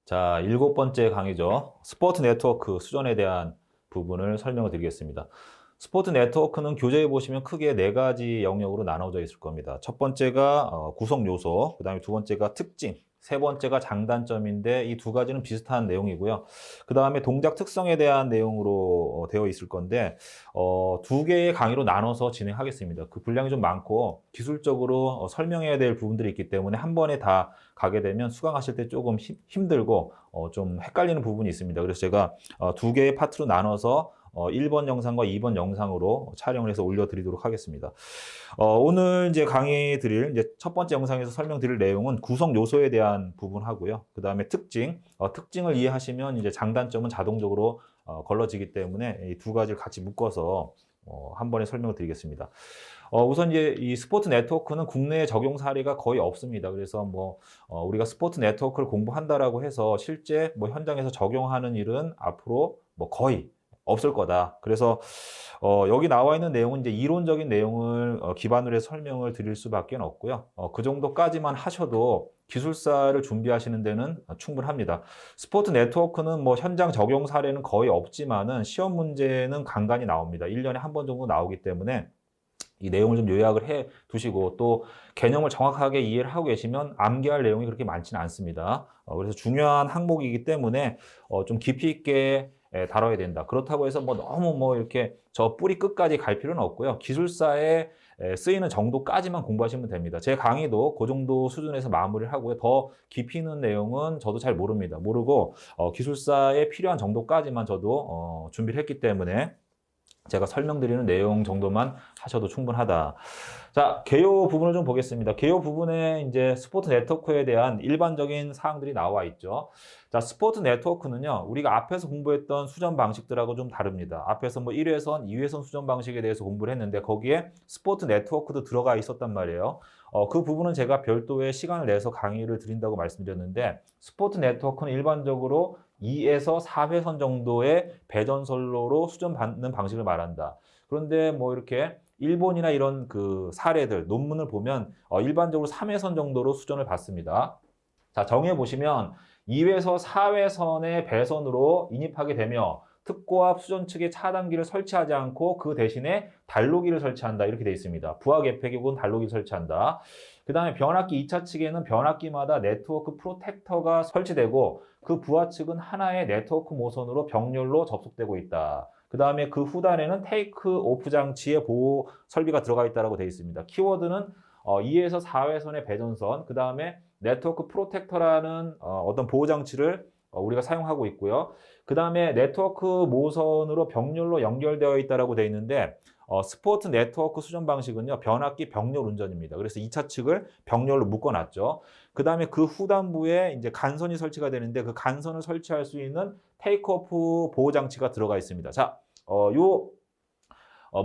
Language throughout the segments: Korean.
자, 일곱 번째 강의죠. 스포트 네트워크 수전에 대한 부분을 설명을 드리겠습니다. 스포트 네트워크는 교재에 보시면 크게 네 가지 영역으로 나눠져 있을 겁니다. 첫 번째가 구성 요소, 그 다음에 두 번째가 특징, 세 번째가 장단점인데 이 두 가지는 비슷한 내용이고요. 그 다음에 동작 특성에 대한 내용으로 되어 있을 건데 두 개의 강의로 나눠서 진행하겠습니다. 그 분량이 좀 많고 기술적으로 설명해야 될 부분들이 있기 때문에 한 번에 다 가게 되면 수강하실 때 조금 힘들고 좀 헷갈리는 부분이 있습니다. 그래서 제가 두 개의 파트로 나눠서 1번 영상과 2번 영상으로 촬영을 해서 올려드리도록 하겠습니다. 오늘 이제 강의 드릴 이제 첫 번째 영상에서 설명드릴 내용은 구성 요소에 대한 부분 하고요. 그 다음에 특징, 특징을 이해하시면 이제 장단점은 자동적으로 걸러지기 때문에 이 두 가지를 같이 묶어서 한 번에 설명을 드리겠습니다. 우선 이제 이 스포트 네트워크는 국내에 적용 사례가 거의 없습니다. 그래서 우리가 스포트 네트워크를 공부한다라고 해서 실제 현장에서 적용하는 일은 앞으로 거의 없을 거다. 그래서 여기 나와 있는 내용은 이제 이론적인 내용을 기반으로 해서 설명을 드릴 수밖에 없고요. 그 정도까지만 하셔도 기술사를 준비하시는 데는 충분합니다. 스포트 네트워크는 현장 적용 사례는 거의 없지만은 시험 문제는 간간히 나옵니다. 1년에 한 번 정도 나오기 때문에 이 내용을 좀 요약을 해 두시고 또 개념을 정확하게 이해를 하고 계시면 암기할 내용이 그렇게 많지는 않습니다. 그래서 중요한 항목이기 때문에 좀 깊이 있게 다뤄야 된다. 그렇다고 해서 너무 이렇게 저 뿌리 끝까지 갈 필요는 없고요. 기술사에 쓰이는 정도까지만 공부하시면 됩니다. 제 강의도 그 정도 수준에서 마무리를 하고요. 더 깊이 있는 내용은 저도 잘 모릅니다. 모르고 기술사에 필요한 정도까지만 저도 준비를 했기 때문에 제가 설명드리는 내용 정도만 하셔도 충분하다. 자, 개요 부분을 좀 보겠습니다. 개요 부분에 이제 스포트 네트워크에 대한 일반적인 사항들이 나와 있죠. 자, 스포트 네트워크는요, 우리가 앞에서 공부했던 수전 방식들하고 좀 다릅니다. 앞에서 1회선, 2회선 수전 방식에 대해서 공부를 했는데 거기에 스포트 네트워크도 들어가 있었단 말이에요. 그 부분은 제가 별도의 시간을 내서 강의를 드린다고 말씀드렸는데 스포트 네트워크는 일반적으로 2에서 4회선 정도의 배전선로로 수전받는 방식을 말한다. 그런데 이렇게 일본이나 이런 그 사례들, 논문을 보면 일반적으로 3회선 정도로 수전을 받습니다. 자, 정해 보시면 2회선, 4회선의 배선으로 인입하게 되며 특고압 수전 측에 차단기를 설치하지 않고 그 대신에 단로기를 설치한다. 이렇게 되어 있습니다. 부하 개폐기 혹은 단로기를 설치한다. 그 다음에 변압기 2차 측에는 변압기마다 네트워크 프로텍터가 설치되고 그 부하 측은 하나의 네트워크 모선으로 병렬로 접속되고 있다. 그 다음에 그 후단에는 테이크 오프 장치의 보호 설비가 들어가 있다고 되어 있습니다. 키워드는 2에서 4회선의 배전선, 그 다음에 네트워크 프로텍터라는 어떤 보호 장치를 우리가 사용하고 있고요. 그 다음에 네트워크 모선으로 병렬로 연결되어 있다고 되어 있는데 스포트 네트워크 수전 방식은요, 변압기 병렬 운전입니다. 그래서 2차 측을 병렬로 묶어놨죠. 그 다음에 그 후단부에 이제 간선이 설치가 되는데 그 간선을 설치할 수 있는 테이크오프 보호 장치가 들어가 있습니다. 자, 요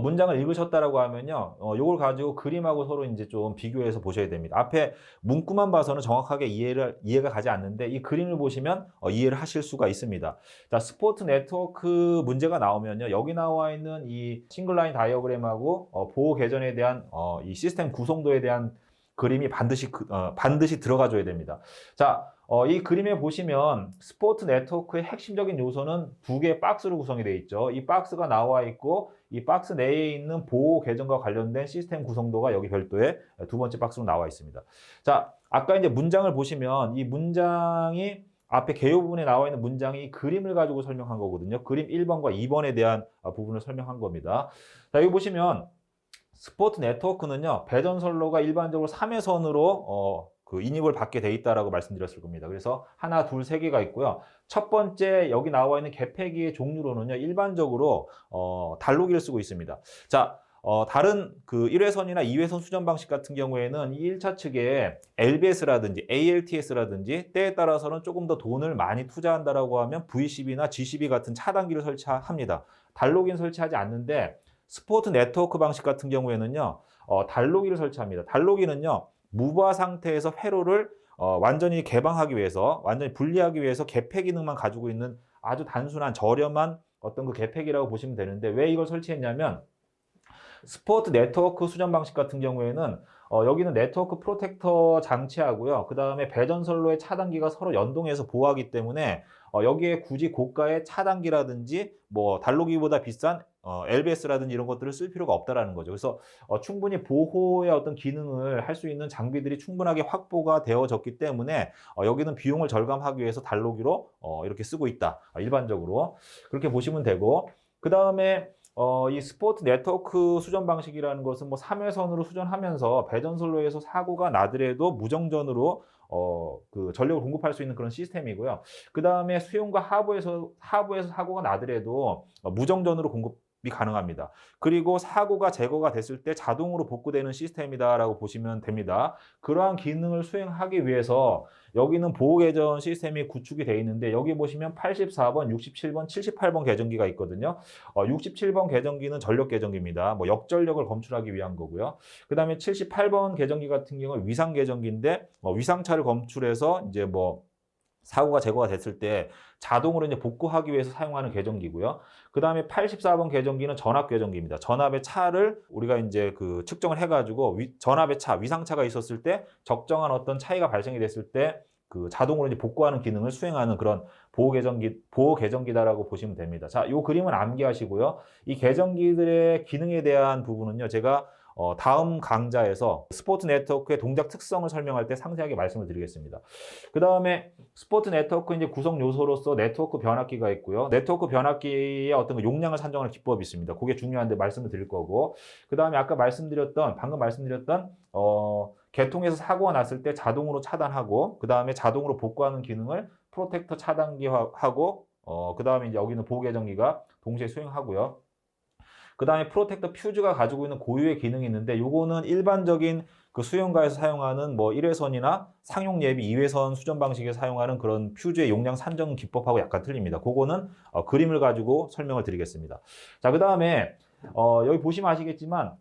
문장을 읽으셨다라고 하면요, 요걸 가지고 그림하고 서로 이제 좀 비교해서 보셔야 됩니다. 앞에 문구만 봐서는 정확하게 이해가 가지 않는데 이 그림을 보시면 이해를 하실 수가 있습니다. 자, 스포트 네트워크 문제가 나오면요, 여기 나와 있는 이 싱글라인 다이어그램하고 보호 개전에 대한 이 시스템 구성도에 대한 그림이 반드시 들어가줘야 됩니다. 자, 이 그림에 보시면 스포트 네트워크의 핵심적인 요소는 두 개의 박스로 구성이 되어 있죠. 이 박스가 나와 있고 이 박스 내에 있는 보호 계정과 관련된 시스템 구성도가 여기 별도의 두 번째 박스로 나와 있습니다. 자, 아까 이제 문장을 보시면 이 문장이 앞에 개요 부분에 나와 있는 문장이 이 그림을 가지고 설명한 거거든요. 그림 1번과 2번에 대한 부분을 설명한 겁니다. 자, 여기 보시면 스포트 네트워크는요, 배전선로가 일반적으로 3회선으로 그 인입을 받게 돼 있다라고 말씀드렸을 겁니다. 그래서 하나, 둘, 세 개가 있고요. 첫 번째 여기 나와 있는 개폐기의 종류로는요, 일반적으로 단로기를 쓰고 있습니다. 자, 다른 그 1회선이나 2회선 수전 방식 같은 경우에는 이 1차 측에 LBS라든지 ALTS라든지 때에 따라서는 조금 더 돈을 많이 투자한다라고 하면 VCB나 GCB 같은 차단기를 설치합니다. 단로기는 설치하지 않는데 스포트 네트워크 방식 같은 경우에는요, 단로기를 설치합니다. 단로기는요, 무바 상태에서 회로를 완전히 개방하기 위해서, 완전히 분리하기 위해서 개폐 기능만 가지고 있는 아주 단순한 저렴한 어떤 그 개폐기라고 보시면 되는데 왜 이걸 설치했냐면 스포트 네트워크 수전 방식 같은 경우에는 여기는 네트워크 프로텍터 장치하고요. 그 다음에 배전선로의 차단기가 서로 연동해서 보호하기 때문에 여기에 굳이 고가의 차단기라든지 뭐 달로기보다 비싼 LBS라든지 이런 것들을 쓸 필요가 없다라는 거죠. 그래서 충분히 보호의 어떤 기능을 할 수 있는 장비들이 충분하게 확보가 되어졌기 때문에 여기는 비용을 절감하기 위해서 달로기로 이렇게 쓰고 있다. 일반적으로 그렇게 보시면 되고, 그 다음에 이 스포트 네트워크 수전 방식이라는 것은 뭐 3회선으로 수전하면서 배전선로에서 사고가 나더라도 무정전으로 그 전력을 공급할 수 있는 그런 시스템이고요. 그 다음에 수용과 하부에서 사고가 나더라도 무정전으로 공급이 가능합니다. 그리고 사고가 제거가 됐을 때 자동으로 복구되는 시스템이다라고 보시면 됩니다. 그러한 기능을 수행하기 위해서 여기는 보호 계전 시스템이 구축이 되어 있는데, 여기 보시면 84번, 67번, 78번 계전기가 있거든요. 67번 계전기는 전력 계전기입니다. 뭐 역전력을 검출하기 위한 거고요. 그 다음에 78번 계전기 같은 경우는 위상 계전기인데 위상차를 검출해서 이제 뭐 사고가 제거가 됐을 때 자동으로 이제 복구하기 위해서 사용하는 계전기고요. 그 다음에 84번 계전기는 전압 계전기입니다. 전압의 차를 우리가 이제 그 측정을 해가지고 전압의 차, 위상차가 있었을 때 적정한 어떤 차이가 발생이 됐을 때 그 자동으로 이제 복구하는 기능을 수행하는 그런 보호 계전기다라고 보시면 됩니다. 자, 이 그림은 암기하시고요. 이 계전기들의 기능에 대한 부분은요, 제가 다음 강좌에서 스포트 네트워크의 동작 특성을 설명할 때 상세하게 말씀을 드리겠습니다. 그 다음에 스포트 네트워크 이제 구성 요소로서 네트워크 변압기가 있고요. 네트워크 변압기의 어떤 그 용량을 산정하는 기법이 있습니다. 그게 중요한데 말씀을 드릴 거고, 그 다음에 아까 방금 말씀드렸던 개통에서 사고가 났을 때 자동으로 차단하고, 그 다음에 자동으로 복구하는 기능을 프로텍터 차단기하고, 그 다음에 이제 여기는 보호 계전기가 동시에 수행하고요. 그 다음에 프로텍터 퓨즈가 가지고 있는 고유의 기능이 있는데, 요거는 일반적인 그 수용가에서 사용하는 뭐 1회선이나 상용 예비 2회선 수전 방식에 사용하는 그런 퓨즈의 용량 산정 기법하고 약간 틀립니다. 그거는 그림을 가지고 설명을 드리겠습니다. 자, 그 다음에 여기 보시면 아시겠지만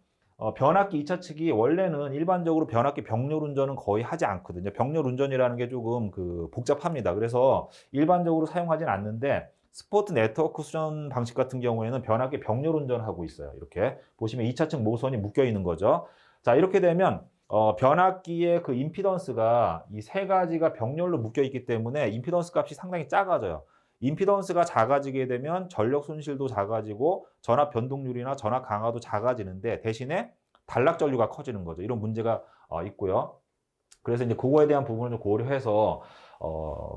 변압기 2차 측이 원래는 일반적으로 변압기 병렬 운전은 거의 하지 않거든요. 병렬 운전이라는 게 조금 그 복잡합니다. 그래서 일반적으로 사용하진 않는데, 스포트 네트워크 수전 방식 같은 경우에는 변압기 병렬 운전하고 있어요. 이렇게 보시면 2차측 모선이 묶여 있는 거죠. 자, 이렇게 되면 변압기의 그 임피던스가 이 세 가지가 병렬로 묶여 있기 때문에 임피던스 값이 상당히 작아져요. 임피던스가 작아지게 되면 전력 손실도 작아지고 전압 변동률이나 전압 강화도 작아지는데, 대신에 단락 전류가 커지는 거죠. 이런 문제가 있고요. 그래서 이제 그거에 대한 부분을 좀 고려해서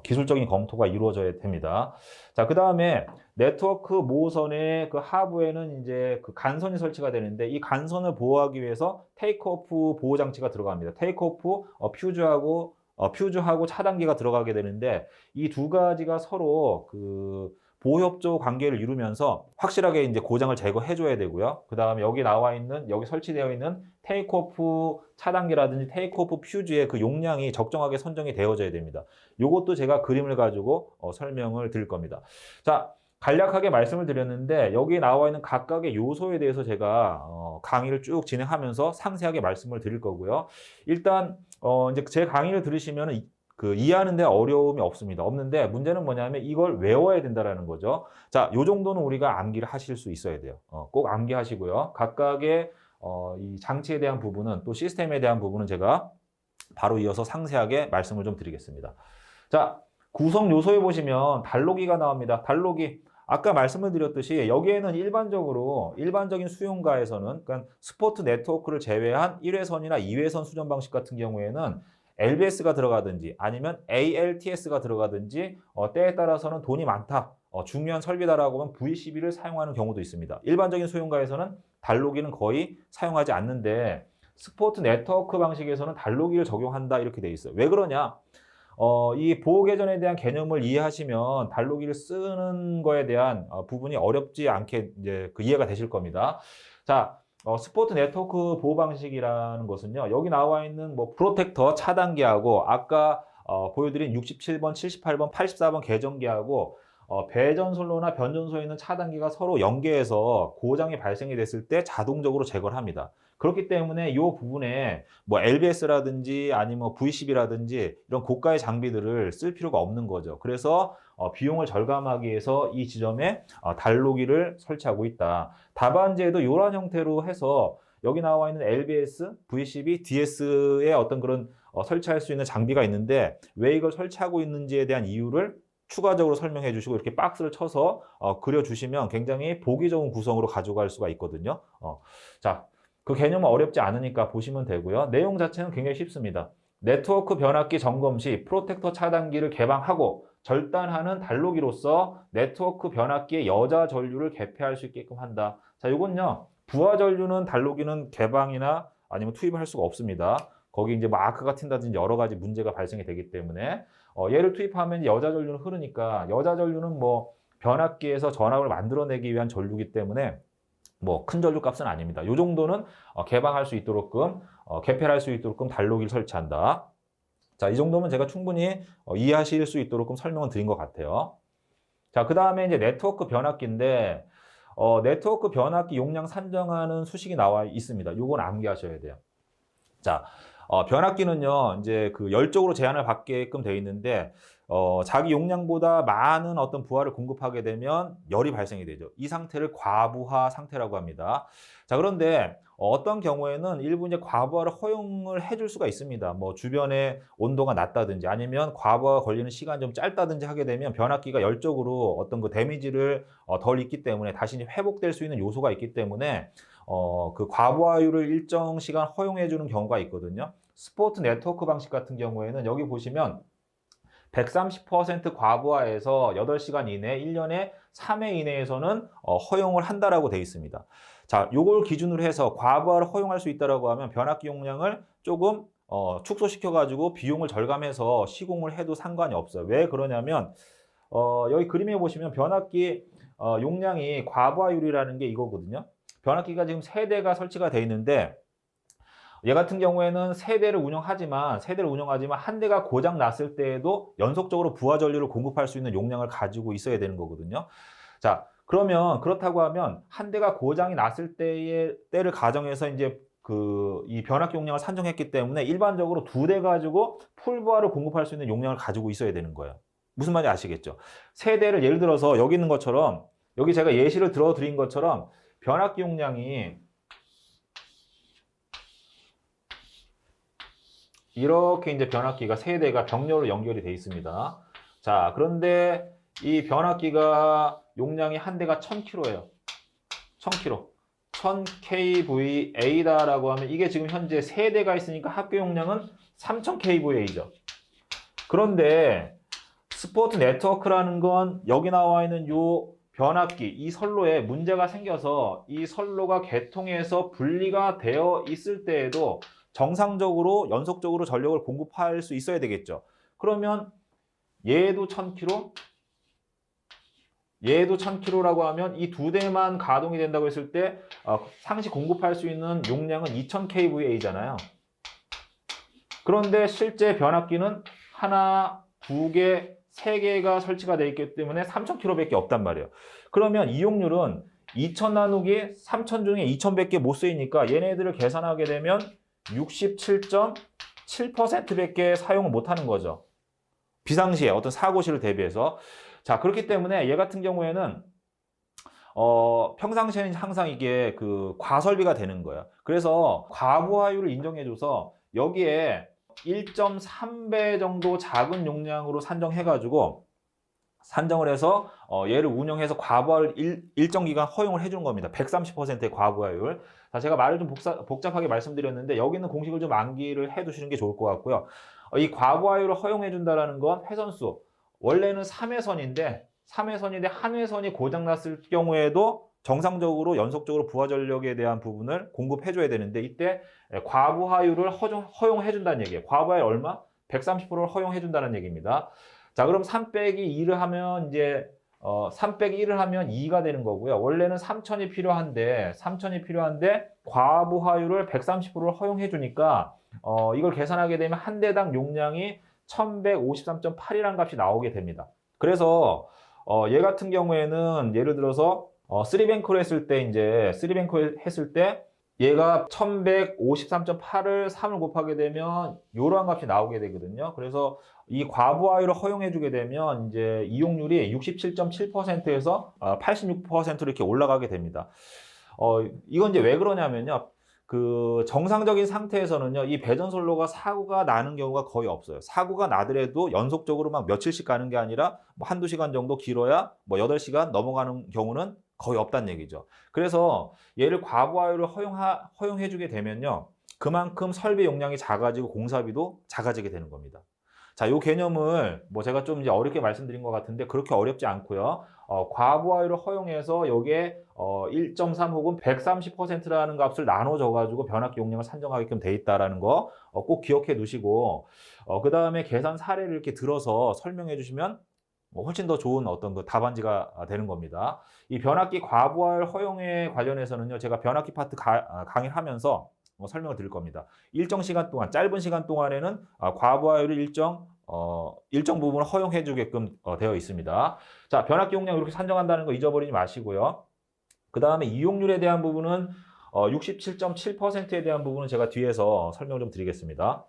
기술적인 검토가 이루어져야 됩니다. 자, 그 다음에 네트워크 모선의 그 하부에는 이제 그 간선이 설치가 되는데, 이 간선을 보호하기 위해서 테이크오프 보호 장치가 들어갑니다. 테이크오프 퓨즈하고 차단기가 들어가게 되는데, 이 두 가지가 서로 그 보호협조 관계를 이루면서 확실하게 이제 고장을 제거해 줘야 되고요. 그 다음에 여기 설치되어 있는 테이크오프 차단기라든지 테이크오프 퓨즈의 그 용량이 적정하게 선정이 되어져야 됩니다. 이것도 제가 그림을 가지고 설명을 드릴 겁니다. 자, 간략하게 말씀을 드렸는데, 여기 나와 있는 각각의 요소에 대해서 제가 강의를 쭉 진행하면서 상세하게 말씀을 드릴 거고요. 일단 이제 제 강의를 들으시면 그 이해하는 데 어려움이 없는데, 문제는 뭐냐면 이걸 외워야 된다라는 거죠. 자, 요 정도는 우리가 암기를 하실 수 있어야 돼요. 꼭 암기하시고요. 각각의 이 장치에 대한 부분은, 또 시스템에 대한 부분은 제가 바로 이어서 상세하게 말씀을 좀 드리겠습니다. 자, 구성 요소에 보시면 달로기가 나옵니다. 달로기. 아까 말씀을 드렸듯이 여기에는 일반적인 수용가에서는, 그러니까 스포트 네트워크를 제외한 1회선이나 2회선 수전 방식 같은 경우에는 LBS가 들어가든지 아니면 ALTS가 들어가든지 때에 따라서는 돈이 많다, 중요한 설비다라고 하면 VCB를 사용하는 경우도 있습니다. 일반적인 수용가에서는 달로기는 거의 사용하지 않는데, 스포트 네트워크 방식에서는 달로기를 적용한다 이렇게 돼 있어요. 왜 그러냐? 이 보호 계전에 대한 개념을 이해하시면 달로기를 쓰는 거에 대한 부분이 어렵지 않게 이제 그 이해가 되실 겁니다. 자, 스포트 네트워크 보호 방식이라는 것은요, 여기 나와 있는 뭐 프로텍터 차단기하고 아까 보여드린 67번, 78번, 84번 계전기하고 배전선로나 변전소에 있는 차단기가 서로 연계해서 고장이 발생이 됐을 때 자동적으로 제거를 합니다. 그렇기 때문에 이 부분에 뭐 LBS라든지 아니면 V10이라든지 이런 고가의 장비들을 쓸 필요가 없는 거죠. 그래서 비용을 절감하기 위해서 이 지점에 달로기를 설치하고 있다. 답안지에도 이런 형태로 해서 여기 나와 있는 LBS, V12, DS의 어떤 그런 설치할 수 있는 장비가 있는데 왜 이걸 설치하고 있는지에 대한 이유를 추가적으로 설명해 주시고 이렇게 박스를 쳐서 그려주시면 굉장히 보기 좋은 구성으로 가져갈 수가 있거든요. 자, 그 개념은 어렵지 않으니까 보시면 되고요. 내용 자체는 굉장히 쉽습니다. 네트워크 변압기 점검 시 프로텍터 차단기를 개방하고 절단하는 달로기로서 네트워크 변압기의 여자 전류를 개폐할 수 있게끔 한다. 자, 이건요. 부하 전류는 달로기는 개방이나 아니면 투입을 할 수가 없습니다. 거기 이제 마크가 튄다든지 여러 가지 문제가 발생이 되기 때문에 얘를 투입하면 여자 전류는 흐르니까 여자 전류는 뭐 변압기에서 전압을 만들어내기 위한 전류이기 때문에 뭐 큰 전류 값은 아닙니다. 이 정도는 개방할 수 있도록끔 개폐를 할 수 있도록끔 달로기를 설치한다. 자, 이 정도면 제가 충분히 이해하실 수 있도록끔 설명을 드린 것 같아요. 자, 그 다음에 이제 네트워크 변압기인데 네트워크 변압기 용량 산정하는 수식이 나와 있습니다. 요건 암기하셔야 돼요. 자, 변압기는요, 이제 그 열적으로 제한을 받게끔 되어 있는데, 자기 용량보다 많은 어떤 부하를 공급하게 되면 열이 발생이 되죠. 이 상태를 과부하 상태라고 합니다. 자, 그런데 어떤 경우에는 일부 이제 과부하를 허용을 해줄 수가 있습니다. 뭐 주변에 온도가 낮다든지 아니면 과부하가 걸리는 시간이 좀 짧다든지 하게 되면 변압기가 열적으로 어떤 그 데미지를 덜 입기 때문에 다시 회복될 수 있는 요소가 있기 때문에 그 과부하율을 일정 시간 허용해 주는 경우가 있거든요. 스포트 네트워크 방식 같은 경우에는 여기 보시면 130% 과부하에서 8시간 이내, 1년에 3회 이내에서는 허용을 한다라고 되어 있습니다. 자, 요걸 기준으로 해서 과부하를 허용할 수 있다라고 하면 변압기 용량을 조금 축소시켜 가지고 비용을 절감해서 시공을 해도 상관이 없어요. 왜 그러냐면 여기 그림에 보시면 변압기 용량이 과부하율이라는 게 이거거든요. 변압기가 지금 3대가 설치가 되어 있는데 얘 같은 경우에는 3대를 운영하지만 한 대가 고장 났을 때에도 연속적으로 부하 전류를 공급할 수 있는 용량을 가지고 있어야 되는 거거든요. 자, 그러면 그렇다고 하면 한 대가 고장이 났을 때를 가정해서 이제 이 변압기 용량을 산정했기 때문에 일반적으로 2대 가지고 풀부하를 공급할 수 있는 용량을 가지고 있어야 되는 거예요. 무슨 말인지 아시겠죠? 3대를 예를 들어서 여기 있는 것처럼 여기 제가 예시를 들어 드린 것처럼 변압기 용량이 이렇게 이제 변압기가 3대가 병렬로 연결이 되어 있습니다. 자, 그런데 이 변압기가 용량이 한 대가 1000kg예요. 1000kg. 1000kVA다라고 하면 이게 지금 현재 3대가 있으니까 합계 용량은 3000kVA죠. 그런데 스포트 네트워크라는 건 여기 나와 있는 요 변압기, 이 선로에 문제가 생겨서 이 선로가 개통해서 분리가 되어 있을 때에도 정상적으로 연속적으로 전력을 공급할 수 있어야 되겠죠. 그러면 얘도 1000kg, 얘도 1000kg라고 하면 이 2대만 가동이 된다고 했을 때 상시 공급할 수 있는 용량은 2000kVA잖아요. 그런데 실제 변압기는 하나, 2개, 3개가 설치가 되어 있기 때문에 3000kg밖에 없단 말이에요. 그러면 이용률은 2000 나누기 3000 중에 2000밖에 못 쓰이니까 얘네들을 계산하게 되면 67.7%밖에 사용을 못하는 거죠. 비상시에 어떤 사고 시를 대비해서. 자, 그렇기 때문에 얘 같은 경우에는 평상시에는 항상 이게 그 과설비가 되는 거예요. 그래서 과부하율을 인정해줘서 여기에 1.3배 정도 작은 용량으로 산정해가지고 산정을 해서 얘를 운영해서 과부하를 일정 기간 허용을 해주는 겁니다. 130%의 과부하율. 자, 제가 말을 좀 복잡하게 말씀드렸는데 여기는 공식을 좀 암기를 해두시는 게 좋을 것 같고요. 이 과부하율을 허용해준다는 건 회선수. 원래는 3회선인데 한 회선이 고장났을 경우에도 정상적으로 연속적으로 부하 전력에 대한 부분을 공급해줘야 되는데 이때 과부하율을 허용해준다는 얘기예요. 과부하율 얼마? 130%를 허용해준다는 얘기입니다. 자, 그럼 3 빼기 2를 하면 이제 3 빼기 1을 하면 2가 되는 거고요. 원래는 3000이 필요한데 과부하율을 130%를 허용해 주니까 이걸 계산하게 되면 한 대당 용량이 1153.8이라는 값이 나오게 됩니다. 그래서 얘 같은 경우에는 예를 들어서 3뱅크로 했을 때 얘가 1153.8을 3을 곱하게 되면 이러한 값이 나오게 되거든요. 그래서 이 과부하율을 허용해 주게 되면 이제 이용률이 67.7%에서 86%로 이렇게 올라가게 됩니다. 이건 이제 왜 그러냐면요. 그 정상적인 상태에서는요, 이 배전솔로가 사고가 나는 경우가 거의 없어요. 사고가 나더라도 연속적으로 막 며칠씩 가는 게 아니라 뭐 한두 시간 정도 길어야 뭐 8시간 넘어가는 경우는 거의 없다는 얘기죠. 그래서 얘를 과부하율을 허용해 주게 되면요, 그만큼 설비 용량이 작아지고 공사비도 작아지게 되는 겁니다. 자, 요 개념을 뭐 제가 좀 이제 어렵게 말씀드린 것 같은데 그렇게 어렵지 않고요. 과부하율을 허용해서 요게 1.3 혹은 130%라는 값을 나눠줘 가지고 변압기 용량을 산정하게끔 돼 있다라는 거 꼭 기억해 두시고, 그다음에 계산 사례를 이렇게 들어서 설명해 주시면 뭐 훨씬 더 좋은 어떤 그 답안지가 되는 겁니다. 이 변압기 과부하율 허용에 관련해서는요, 제가 변압기 파트 강의를 하면서 설명을 드릴 겁니다. 일정 시간 동안, 짧은 시간 동안에는 과부하율을 일정 부분을 허용해 주게끔 되어 있습니다. 자, 변압기 용량 이렇게 산정한다는 거 잊어버리지 마시고요. 그 다음에 이용률에 대한 부분은 67.7%에 대한 부분은 제가 뒤에서 설명 좀 드리겠습니다.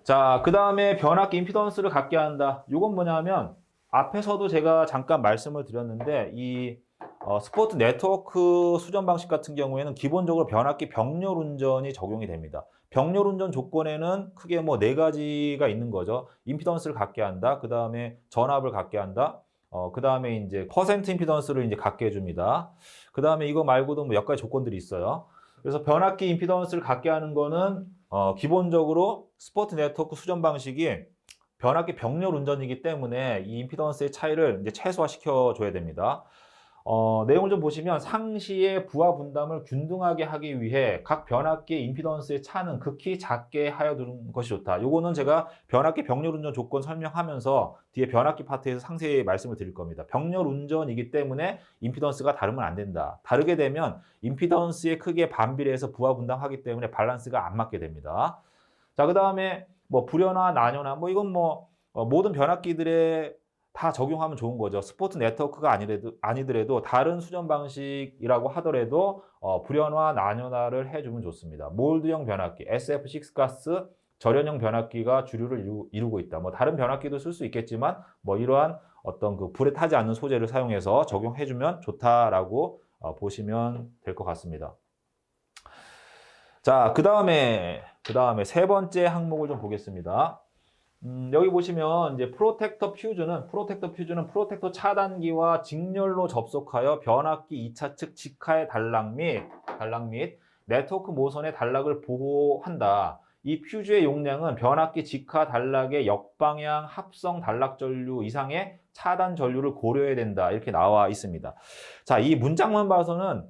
자, 그 다음에 변압기 임피던스를 갖게 한다. 이건 뭐냐면 앞에서도 제가 잠깐 말씀을 드렸는데 이 스포트 네트워크 수전 방식 같은 경우에는 기본적으로 변압기 병렬 운전이 적용이 됩니다. 병렬 운전 조건에는 크게 뭐 4가지가 있는 거죠. 임피던스를 갖게 한다. 그 다음에 전압을 갖게 한다. 그 다음에 이제 퍼센트 임피던스를 이제 갖게 해줍니다. 그 다음에 이거 말고도 뭐 몇 가지 조건들이 있어요. 그래서 변압기 임피던스를 갖게 하는 거는 기본적으로 스포트 네트워크 수전 방식이 변압기 병렬 운전이기 때문에 이 임피던스의 차이를 이제 최소화시켜 줘야 됩니다. 내용을 좀 보시면 상시의 부하 분담을 균등하게 하기 위해 각 변압기의 임피던스의 차는 극히 작게 하여 두는 것이 좋다. 요거는 제가 변압기 병렬 운전 조건 설명하면서 뒤에 변압기 파트에서 상세히 말씀을 드릴 겁니다. 병렬 운전이기 때문에 임피던스가 다르면 안 된다. 다르게 되면 임피던스의 크기에 반비례해서 부하 분담하기 때문에 밸런스가 안 맞게 됩니다. 자, 그 다음에 뭐 불연화, 난연화, 뭐 이건 뭐 모든 변압기들의 다 적용하면 좋은 거죠. 스포트 네트워크가 아니더라도 다른 수전 방식이라고 하더라도 불연화, 난연화를 해주면 좋습니다. 몰드형 변압기, SF6 가스 절연형 변압기가 주류를 이루고 있다. 뭐 다른 변압기도 쓸 수 있겠지만 뭐 이러한 어떤 그 불에 타지 않는 소재를 사용해서 적용해주면 좋다라고 보시면 될 것 같습니다. 자, 그 다음에 세 번째 항목을 좀 보겠습니다. 여기 보시면 이제 프로텍터 퓨즈는 프로텍터 차단기와 직렬로 접속하여 변압기 2차 측 직하의 단락 및 네트워크 모선의 단락을 보호한다. 이 퓨즈의 용량은 변압기 직하 단락의 역방향 합성 단락 전류 이상의 차단 전류를 고려해야 된다. 이렇게 나와 있습니다. 자, 이 문장만 봐서는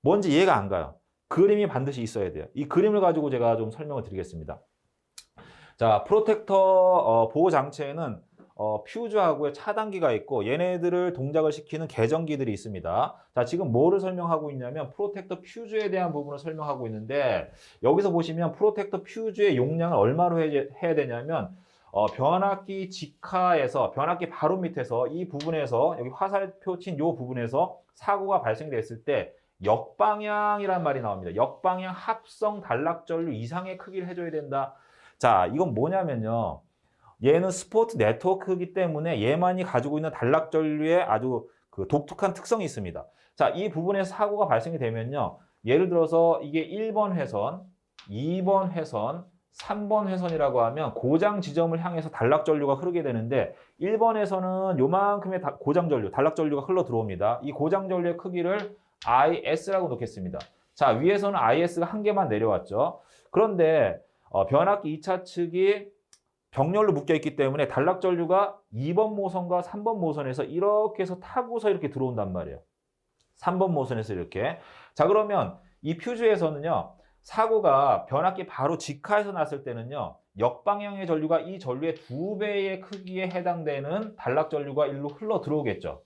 뭔지 이해가 안 가요. 그림이 반드시 있어야 돼요. 이 그림을 가지고 제가 좀 설명을 드리겠습니다. 자, 프로텍터 보호 장치에는 퓨즈하고 차단기가 있고 얘네들을 동작을 시키는 개전기들이 있습니다. 자, 지금 뭐를 설명하고 있냐면 프로텍터 퓨즈에 대한 부분을 설명하고 있는데 여기서 보시면 프로텍터 퓨즈의 용량을 얼마로 해야 되냐면 변압기 직하에서 변압기 바로 밑에서 이 부분에서 여기 화살표 친 이 부분에서 사고가 발생됐을 때 역방향이란 말이 나옵니다. 역방향 합성 단락 전류 이상의 크기를 해줘야 된다. 자, 이건 뭐냐면요. 얘는 스포트 네트워크이기 때문에 얘만이 가지고 있는 단락 전류의 아주 그 독특한 특성이 있습니다. 자, 이 부분에서 사고가 발생이 되면요. 예를 들어서 이게 1번 회선, 2번 회선, 3번 회선이라고 하면 고장 지점을 향해서 단락 전류가 흐르게 되는데 1번에서는 요만큼의 고장 전류, 단락 전류가 흘러 들어옵니다. 이 고장 전류의 크기를 IS라고 놓겠습니다. 자, 위에서는 IS가 한 개만 내려왔죠. 그런데 변압기 2차 측이 병렬로 묶여 있기 때문에 단락 전류가 2번 모선과 3번 모선에서 이렇게 해서 타고서 이렇게 들어온단 말이에요. 3번 모선에서 이렇게. 자, 그러면 이 퓨즈에서는요. 사고가 변압기 바로 직하에서 났을 때는요. 역방향의 전류가 이 전류의 2배의 크기에 해당되는 단락 전류가 일로 흘러 들어오겠죠.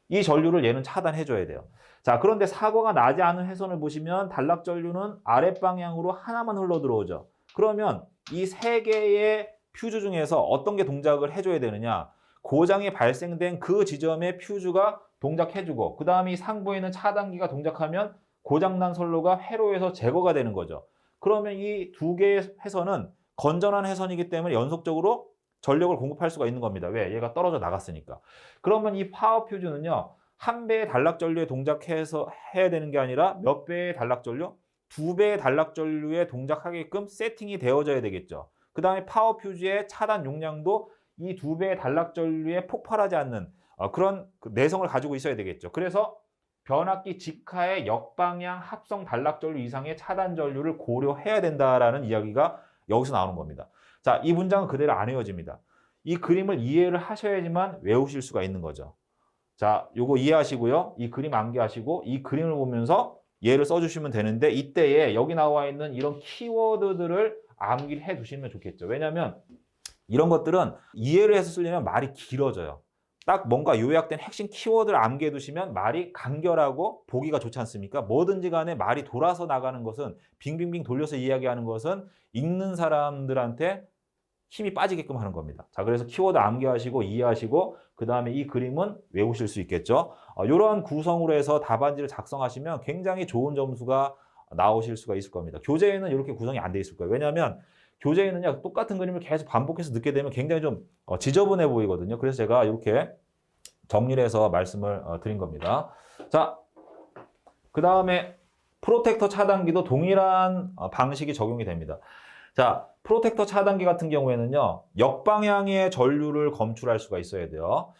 이 전류를 얘는 차단해줘야 돼요. 자, 그런데 사고가 나지 않은 회선을 보시면 단락 전류는 아랫방향으로 하나만 흘러 들어오죠. 그러면 이 세 개의 퓨즈 중에서 어떤 게 동작을 해줘야 되느냐? 고장이 발생된 그 지점의 퓨즈가 동작해주고 그 다음에 이 상부에 있는 차단기가 동작하면 고장난 선로가 회로에서 제거가 되는 거죠. 그러면 이 두 개의 회선은 건전한 회선이기 때문에 연속적으로 전력을 공급할 수가 있는 겁니다. 왜? 얘가 떨어져 나갔으니까. 그러면 이 파워 퓨즈는요. 한 배의 단락 전류에 동작해서 해야 되는 게 아니라 몇 배의 단락 전류? 두 배의 단락 전류에 동작하게끔 세팅이 되어져야 되겠죠. 그 다음에 파워 퓨즈의 차단 용량도 이 두 배의 단락 전류에 폭발하지 않는 그런 내성을 가지고 있어야 되겠죠. 그래서 변압기 직하의 역방향 합성 단락 전류 이상의 차단 전류를 고려해야 된다라는 이야기가 여기서 나오는 겁니다. 자, 이 문장은 그대로 안 외워집니다. 이 그림을 이해를 하셔야지만 외우실 수가 있는 거죠. 자, 요거 이해하시고요. 이 그림 암기하시고 이 그림을 보면서 예를 써주시면 되는데 이때에 여기 나와 있는 이런 키워드들을 암기를 해 두시면 좋겠죠. 왜냐하면 이런 것들은 이해를 해서 쓰려면 말이 길어져요. 딱 뭔가 요약된 핵심 키워드를 암기해 두시면 말이 간결하고 보기가 좋지 않습니까? 뭐든지 간에 말이 돌아서 나가는 것은 빙빙빙 돌려서 이야기하는 것은 읽는 사람들한테 힘이 빠지게끔 하는 겁니다. 자, 그래서 키워드 암기하시고 이해하시고 그 다음에 이 그림은 외우실 수 있겠죠. 이러한 구성으로 해서 답안지를 작성하시면 굉장히 좋은 점수가 나오실 수가 있을 겁니다. 교재에는 이렇게 구성이 안 돼 있을 거예요. 왜냐하면 교재에는요, 똑같은 그림을 계속 반복해서 넣게 되면 굉장히 좀 지저분해 보이거든요. 그래서 제가 이렇게 정리를 해서 말씀을 드린 겁니다. 자, 그 다음에 프로텍터 차단기도 동일한 방식이 적용이 됩니다. 자, 프로텍터 차단기 같은 경우에는요, 역방향의 전류를 검출할 수가 있어야 돼요.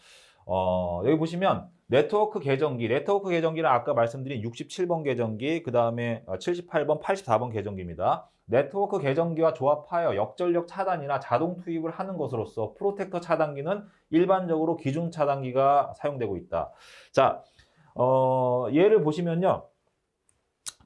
여기 보시면 네트워크 계정기는 아까 말씀드린 67번 계정기, 그 다음에 78번, 84번 계정기입니다. 네트워크 계정기와 조합하여 역전력 차단이나 자동 투입을 하는 것으로서 프로텍터 차단기는 일반적으로 기준 차단기가 사용되고 있다. 자, 예를 보시면요.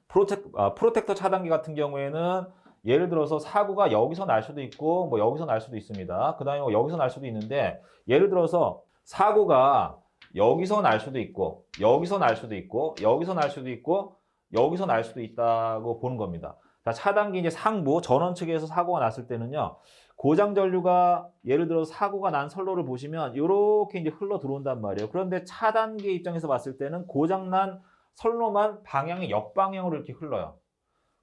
프로텍터 차단기 같은 경우에는 예를 들어서 사고가 여기서 날 수도 있고 뭐 여기서 날 수도 있습니다. 그 다음에 뭐 여기서 날 수도 있는데 예를 들어서 사고가 여기서 날 수도 있고 여기서 날 수도 있고 여기서 날 수도 있고 여기서 날 수도 있다고 보는 겁니다. 자, 차단기 이제 상부 전원 측에서 사고가 났을 때는요. 고장 전류가 예를 들어서 사고가 난 선로를 보시면 이렇게 이제 흘러 들어온단 말이에요. 그런데 차단기 입장에서 봤을 때는 고장 난 선로만 방향이 역방향으로 이렇게 흘러요.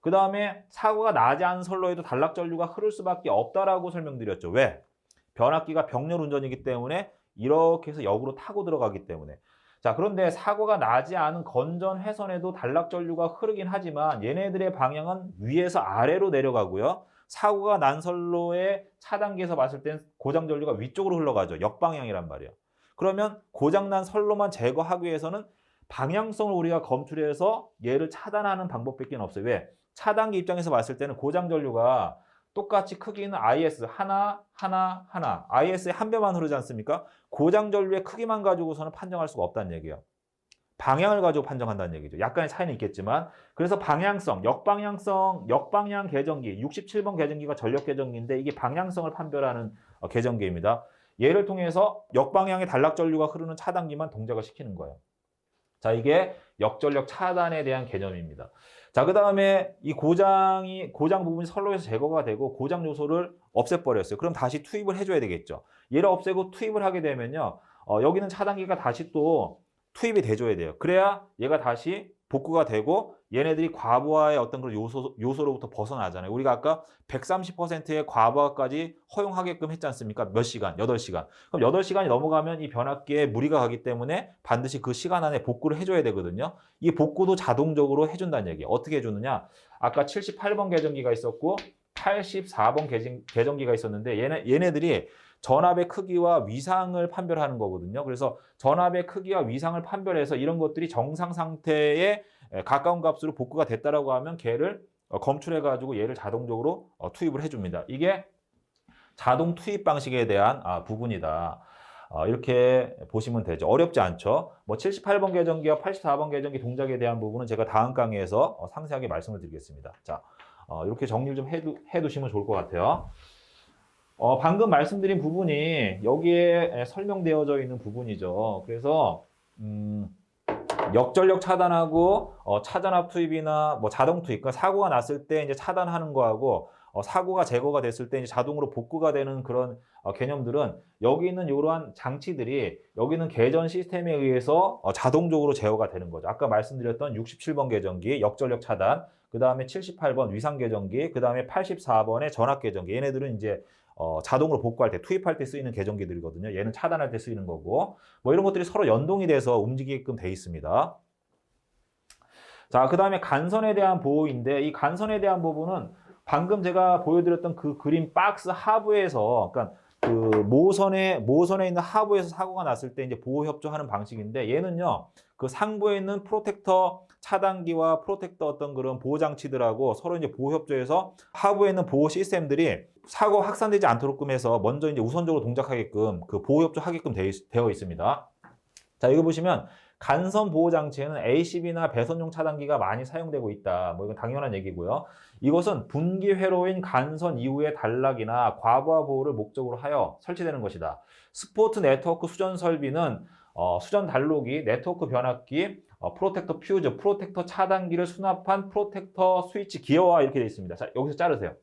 그 다음에 사고가 나지 않은 선로에도 단락 전류가 흐를 수밖에 없다라고 설명드렸죠. 왜? 변압기가 병렬 운전이기 때문에 이렇게 해서 역으로 타고 들어가기 때문에. 자, 그런데 사고가 나지 않은 건전 회선에도 단락 전류가 흐르긴 하지만 얘네들의 방향은 위에서 아래로 내려가고요. 사고가 난 선로의 차단기에서 봤을 땐 고장 전류가 위쪽으로 흘러가죠. 역방향이란 말이에요. 그러면 고장난 선로만 제거하기 위해서는 방향성을 우리가 검출해서 얘를 차단하는 방법밖에 없어요. 왜? 차단기 입장에서 봤을 때는 고장 전류가 똑같이 크기는 IS 하나, IS에 한 배만 흐르지 않습니까? 고장 전류의 크기만 가지고서는 판정할 수가 없다는 얘기예요. 방향을 가지고 판정한다는 얘기죠. 약간의 차이는 있겠지만 그래서 방향성, 역방향 계정기 67번 계정기가 전력 계정기인데 이게 방향성을 판별하는 계정기입니다. 얘를 통해서 역방향의 단락 전류가 흐르는 차단기만 동작을 시키는 거예요. 자, 이게 역전력 차단에 대한 개념입니다. 자, 그 다음에 이 고장 부분이 선로에서 제거가 되고 고장 요소를 없애버렸어요. 그럼 다시 투입을 해줘야 되겠죠. 얘를 없애고 투입을 하게 되면요. 여기는 차단기가 다시 또 투입이 돼줘야 돼요. 그래야 얘가 다시 복구가 되고 얘네들이 과부하의 어떤 그런 요소로부터 벗어나잖아요. 우리가 아까 130%의 과부하까지 허용하게끔 했지 않습니까? 몇 시간? 8시간. 그럼 8시간이 넘어가면 이 변압기에 무리가 가기 때문에 반드시 그 시간 안에 복구를 해줘야 되거든요. 이 복구도 자동적으로 해준다는 얘기예요. 어떻게 해주느냐? 아까 78번 계정기가 있었고 84번 계정기가 있었는데 얘네들이 전압의 크기와 위상을 판별하는 거거든요. 그래서 전압의 크기와 위상을 판별해서 이런 것들이 정상 상태에 가까운 값으로 복구가 됐다라고 하면 걔를 검출해가지고 얘를 자동적으로 투입을 해줍니다. 이게 자동 투입 방식에 대한 부분이다. 이렇게 보시면 되죠. 어렵지 않죠. 뭐 78번 계정기와 84번 계정기 동작에 대한 부분은 제가 다음 강의에서 상세하게 말씀을 드리겠습니다. 자, 이렇게 정리를 좀 해두시면 좋을 것 같아요. 방금 말씀드린 부분이 여기에 설명되어져 있는 부분이죠. 그래서 역전력 차단하고 차전압 투입이나 뭐 자동 투입, 그러니까 사고가 났을 때 이제 차단하는 거하고 사고가 제거가 됐을 때 이제 자동으로 복구가 되는 그런 개념들은 여기 있는 이러한 장치들이 여기 있는 계전 시스템에 의해서 자동적으로 제어가 되는 거죠. 아까 말씀드렸던 67번 계전기 역전력 차단, 그 다음에 78번 위상 계전기, 그 다음에 84번의 전압 계전기. 얘네들은 이제 자동으로 복구할 때, 투입할 때 쓰이는 계전기들이거든요. 얘는 차단할 때 쓰이는 거고, 뭐 이런 것들이 서로 연동이 돼서 움직이게끔 돼 있습니다. 자, 그 다음에 간선에 대한 보호인데, 이 간선에 대한 부분은 방금 제가 보여드렸던 그 그림 박스 하부에서, 그러니까 그 모선에 있는 하부에서 사고가 났을 때 이제 보호 협조하는 방식인데, 얘는요, 그 상부에 있는 프로텍터 차단기와 프로텍터 어떤 그런 보호 장치들하고 서로 이제 보호 협조해서 하부에 있는 보호 시스템들이 사고 확산되지 않도록 해서 먼저 이제 우선적으로 동작하게끔 그 보호 협조하게끔 되어 있습니다. 자, 이거 보시면 간선 보호 장치에는 ACB나 배선용 차단기가 많이 사용되고 있다. 뭐 이건 당연한 얘기고요. 이것은 분기 회로인 간선 이후의 단락이나 과부하 보호를 목적으로 하여 설치되는 것이다. 스포트 네트워크 수전 설비는 수전 단로기, 네트워크 변압기, 프로텍터 퓨즈, 프로텍터 차단기를 수납한 프로텍터 스위치 기어와 이렇게 되어 있습니다. 자, 여기서 자르세요.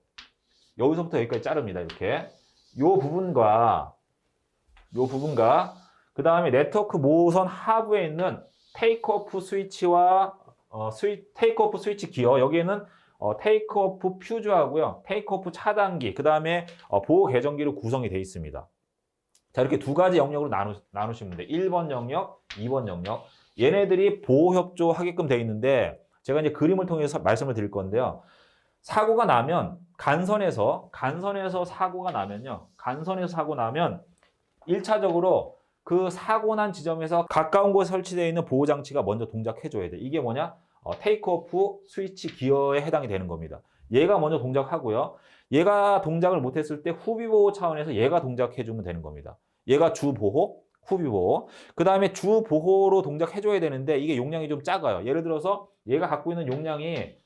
여기서부터 여기까지 자릅니다. 이렇게. 요 부분과 그 다음에 네트워크 모선 하부에 있는 테이크오프 스위치와 테이크오프 스위치 기어, 여기에는 테이크오프 퓨즈하고요, 테이크오프 차단기, 그 다음에 보호 계전기로 구성이 되어 있습니다. 자, 이렇게 두 가지 영역으로 나누시면 돼요. 1번 영역, 2번 영역. 얘네들이 보호 협조하게끔 되어 있는데, 제가 이제 그림을 통해서 말씀을 드릴 건데요. 사고가 나면 간선에서 사고가 나면요. 간선에서 사고 나면 1차적으로 그 사고 난 지점에서 가까운 곳에 설치되어 있는 보호 장치가 먼저 동작해줘야 돼. 이게 뭐냐? 테이크오프 스위치 기어에 해당이 되는 겁니다. 얘가 먼저 동작하고요. 얘가 동작을 못했을 때 후비 보호 차원에서 얘가 동작해주면 되는 겁니다. 얘가 주 보호, 후비 보호. 그 다음에 주 보호로 동작해줘야 되는데 이게 용량이 좀 작아요. 예를 들어서 얘가 갖고 있는 용량이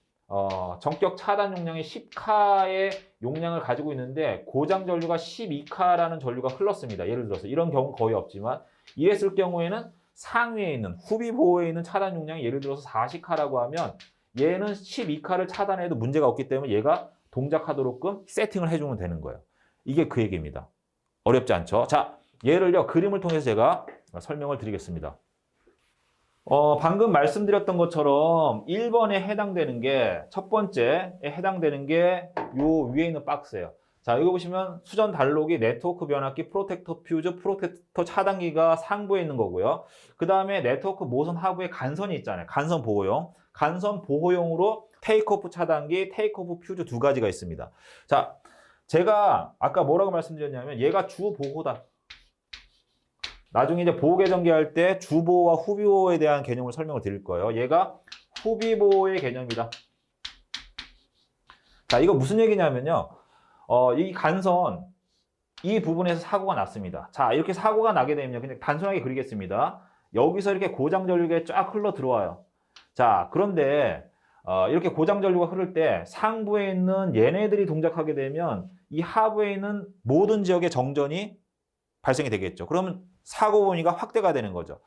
전격 차단 용량이 10카의 용량을 가지고 있는데 고장 전류가 12카라는 전류가 흘렀습니다. 예를 들어서 이런 경우 거의 없지만, 이랬을 경우에는 상위에 있는 후비 보호에 있는 차단 용량이 예를 들어서 40카라고 하면 얘는 12카를 차단해도 문제가 없기 때문에 얘가 동작하도록끔 세팅을 해주면 되는 거예요. 이게 그 얘기입니다. 어렵지 않죠? 자, 예를요 그림을 통해서 제가 설명을 드리겠습니다. 방금 말씀드렸던 것처럼 1번에 해당되는 게, 첫 번째에 해당되는 게 요 위에 있는 박스예요. 자, 이거 보시면 수전 단로기, 네트워크 변압기, 프로텍터 퓨즈, 프로텍터 차단기가 상부에 있는 거고요. 그 다음에 네트워크 모선 하부에 간선이 있잖아요. 간선 보호용. 간선 보호용으로 테이크오프 차단기, 테이크오프 퓨즈 두 가지가 있습니다. 자, 제가 아까 뭐라고 말씀드렸냐면 얘가 주 보호다. 나중에 이제 보호 계전기 할 때 주보호와 후비보호에 대한 개념을 설명을 드릴 거예요. 얘가 후비보호의 개념이다. 자, 이거 무슨 얘기냐면요. 이 간선, 이 부분에서 사고가 났습니다. 자, 이렇게 사고가 나게 되면 그냥 단순하게 그리겠습니다. 여기서 이렇게 고장 전류가 쫙 흘러 들어와요. 자, 그런데 이렇게 고장 전류가 흐를 때 상부에 있는 얘네들이 동작하게 되면 이 하부에 있는 모든 지역의 정전이 발생이 되겠죠. 그러면 사고 범위가 확대가 되는 거죠.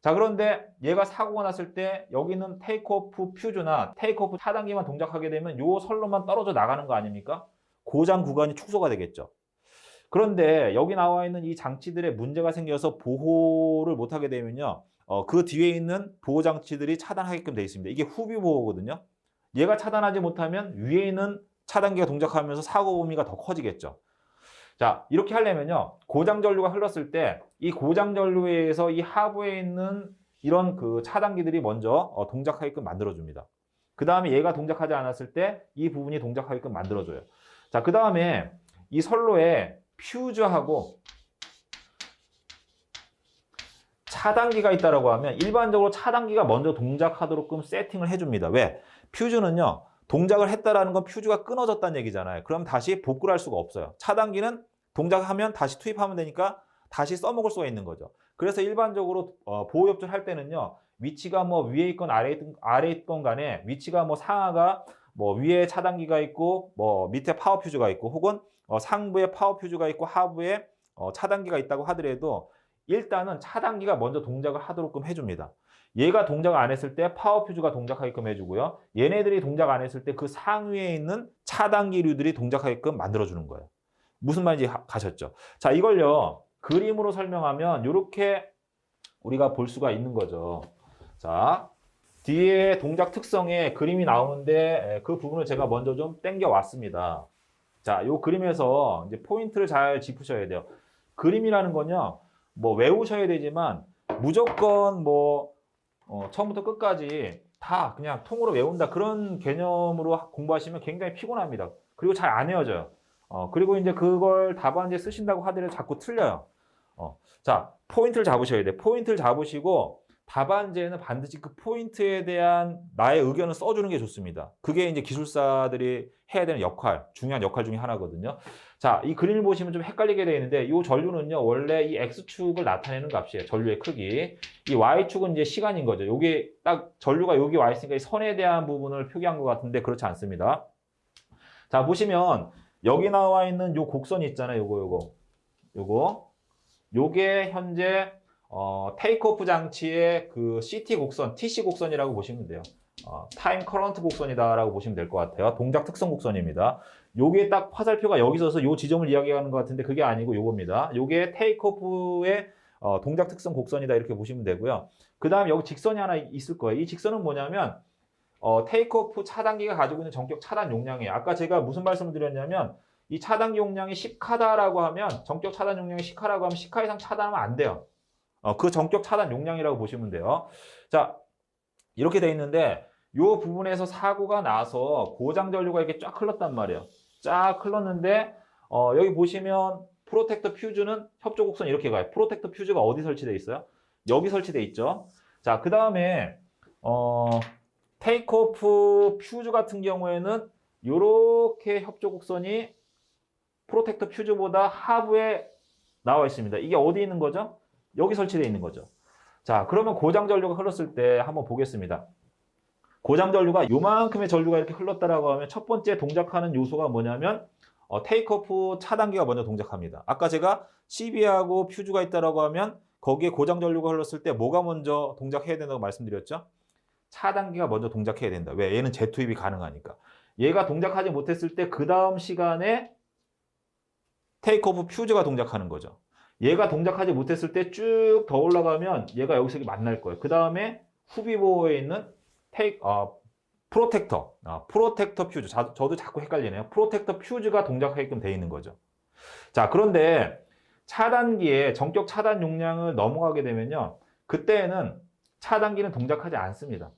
자, 그런데 얘가 사고가 났을 때 여기 있는 테이크오프 퓨즈나 테이크오프 차단기만 동작하게 되면 요 선로만 떨어져 나가는 거 아닙니까? 고장 구간이 축소가 되겠죠. 그런데 여기 나와 있는 이 장치들에 문제가 생겨서 보호를 못하게 되면요. 그 뒤에 있는 보호 장치들이 차단하게끔 되어 있습니다. 이게 후비 보호거든요. 얘가 차단하지 못하면 위에 있는 차단기가 동작하면서 사고 범위가 더 커지겠죠. 자, 이렇게 하려면요. 고장 전류가 흘렀을 때 이 고장 전류에 의해서 이 하부에 있는 이런 그 차단기들이 먼저 동작하게끔 만들어줍니다. 그 다음에 얘가 동작하지 않았을 때 이 부분이 동작하게끔 만들어줘요. 자, 그 다음에 이 선로에 퓨즈하고 차단기가 있다라고 하면 일반적으로 차단기가 먼저 동작하도록끔 세팅을 해줍니다. 왜? 퓨즈는요. 동작을 했다라는 건 퓨즈가 끊어졌다는 얘기잖아요. 그럼 다시 복구를 할 수가 없어요. 차단기는 동작하면 다시 투입하면 되니까 다시 써먹을 수가 있는 거죠. 그래서 일반적으로 보호 협조를 할 때는요. 위치가 뭐 위에 있건 아래에 있건 간에 위치가 뭐 상하가 뭐 위에 차단기가 있고 뭐 밑에 파워 퓨즈가 있고 혹은 상부에 파워 퓨즈가 있고 하부에 차단기가 있다고 하더라도 일단은 차단기가 먼저 동작을 하도록끔 해줍니다. 얘가 동작 안 했을 때 파워 퓨즈가 동작하게끔 해주고요. 얘네들이 동작 안 했을 때 그 상위에 있는 차단기류들이 동작하게끔 만들어주는 거예요. 무슨 말인지 가셨죠? 자, 이걸요. 그림으로 설명하면 이렇게 우리가 볼 수가 있는 거죠. 자, 뒤에 동작 특성에 그림이 나오는데 그 부분을 제가 먼저 좀 땡겨 왔습니다. 자, 요 그림에서 이제 포인트를 잘 짚으셔야 돼요. 그림이라는 건요, 뭐 외우셔야 되지만 무조건 뭐 처음부터 끝까지 다 그냥 통으로 외운다 그런 개념으로 공부하시면 굉장히 피곤합니다. 그리고 잘 안 외워져요. 그리고 이제 그걸 답안지에 쓰신다고 하더라도 자꾸 틀려요. 자, 포인트를 잡으셔야 돼요. 포인트를 잡으시고 답안지에는 반드시 그 포인트에 대한 나의 의견을 써주는 게 좋습니다. 그게 이제 기술사들이 해야 되는 역할, 중요한 역할 중에 하나거든요. 자, 이 그림을 보시면 좀 헷갈리게 되어 있는데 이 전류는요, 원래 이 X축을 나타내는 값이에요. 전류의 크기. 이 Y축은 이제 시간인 거죠. 요게 딱 전류가 여기 와 있으니까 이 선에 대한 부분을 표기한 것 같은데 그렇지 않습니다. 자, 보시면 여기 나와 있는 요 곡선이 있잖아요. 요게 현재 테이크오프 장치의 그 CT 곡선, TC 곡선이라고 보시면 돼요. 타임 커런트 곡선이다라고 보시면 될 것 같아요. 동작 특성 곡선입니다. 요게 딱 화살표가 여기 있어서 요 지점을 이야기하는 것 같은데 그게 아니고 요겁니다. 요게 테이크오프의 동작 특성 곡선이다 이렇게 보시면 되고요. 그 다음에 여기 직선이 하나 있을 거예요. 이 직선은 뭐냐면 테이크오프 차단기가 가지고 있는 전격 차단 용량이에요. 아까 제가 무슨 말씀을 드렸냐면 이 차단기 용량이 10카다라고 하면 전격 차단 용량이 10카라고 하면 10카 이상 차단하면 안 돼요. 그 전격 차단 용량이라고 보시면 돼요. 자, 이렇게 돼 있는데 이 부분에서 사고가 나서 고장 전류가 이렇게 쫙 흘렀단 말이에요. 쫙 흘렀는데 여기 보시면 프로텍터 퓨즈는 협조 곡선 이렇게 가요. 프로텍터 퓨즈가 어디 설치되어 있어요? 여기 설치되어 있죠. 자, 그 다음에 테이크오프 퓨즈 같은 경우에는 이렇게 협조 곡선이 프로텍터 퓨즈보다 하부에 나와 있습니다. 이게 어디 있는 거죠? 여기 설치되어 있는 거죠. 자, 그러면 고장 전류가 흘렀을 때 한번 보겠습니다. 고장 전류가 요만큼의 전류가 이렇게 흘렀다라고 하면 첫 번째 동작하는 요소가 뭐냐면 테이크오프 차단기가 먼저 동작합니다. 아까 제가 CB하고 퓨즈가 있다라고 하면 거기에 고장 전류가 흘렀을 때 뭐가 먼저 동작해야 된다고 말씀드렸죠? 차단기가 먼저 동작해야 된다. 왜? 얘는 재투입이 가능하니까. 얘가 동작하지 못했을 때 그 다음 시간에 테이크오프 퓨즈가 동작하는 거죠. 얘가 동작하지 못했을 때 쭉 더 올라가면 얘가 여기서 만날 거예요. 그 다음에 후비보호에 있는 프로텍터 퓨즈. 저도 자꾸 헷갈리네요. 프로텍터 퓨즈가 동작하게끔 되어 있는 거죠. 자, 그런데 차단기에 전격 차단 용량을 넘어가게 되면요. 그때는 차단기는 동작하지 않습니다.